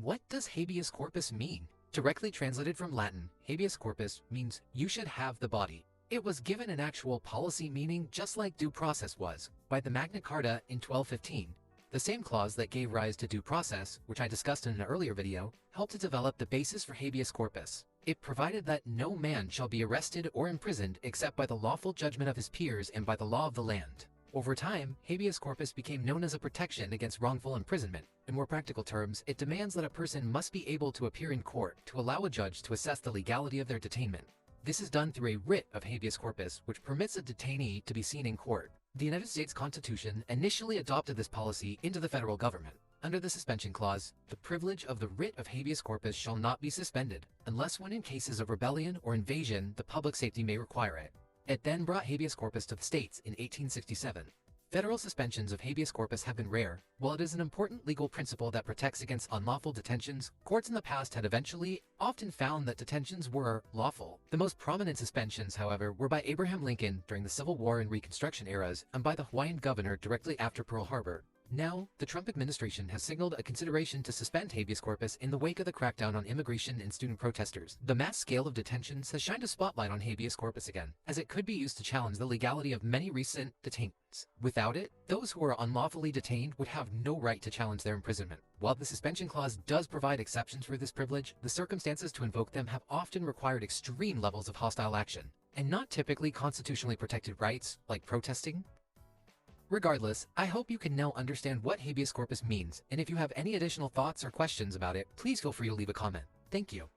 What does habeas corpus mean? Directly translated from Latin, habeas corpus means you should have the body. It was given an actual policy meaning just like due process was, by the Magna Carta in 1215. The same clause that gave rise to due process, which I discussed in an earlier video, helped to develop the basis for habeas corpus. It provided that no man shall be arrested or imprisoned except by the lawful judgment of his peers and by the law of the land. Over time, habeas corpus became known as a protection against wrongful imprisonment. In more practical terms, it demands that a person must be able to appear in court to allow a judge to assess the legality of their detainment. This is done through a writ of habeas corpus, which permits a detainee to be seen in court. The United States Constitution initially adopted this policy into the federal government. Under the suspension clause, the privilege of the writ of habeas corpus shall not be suspended, unless when in cases of rebellion or invasion the public safety may require it. It then brought habeas corpus to the states in 1867. Federal suspensions of habeas corpus have been rare. While it is an important legal principle that protects against unlawful detentions, courts in the past had eventually often found that detentions were lawful. The most prominent suspensions, however, were by Abraham Lincoln during the Civil War and Reconstruction eras and by the Hawaiian governor directly after Pearl Harbor. Now, the Trump administration has signaled a consideration to suspend habeas corpus in the wake of the crackdown on immigration and student protesters. The mass scale of detentions has shined a spotlight on habeas corpus again, as it could be used to challenge the legality of many recent detainments. Without it, those who are unlawfully detained would have no right to challenge their imprisonment. While the suspension clause does provide exceptions for this privilege, the circumstances to invoke them have often required extreme levels of hostile action, and not typically constitutionally protected rights, like protesting. Regardless, I hope you can now understand what habeas corpus means, and if you have any additional thoughts or questions about it, please feel free to leave a comment. Thank you.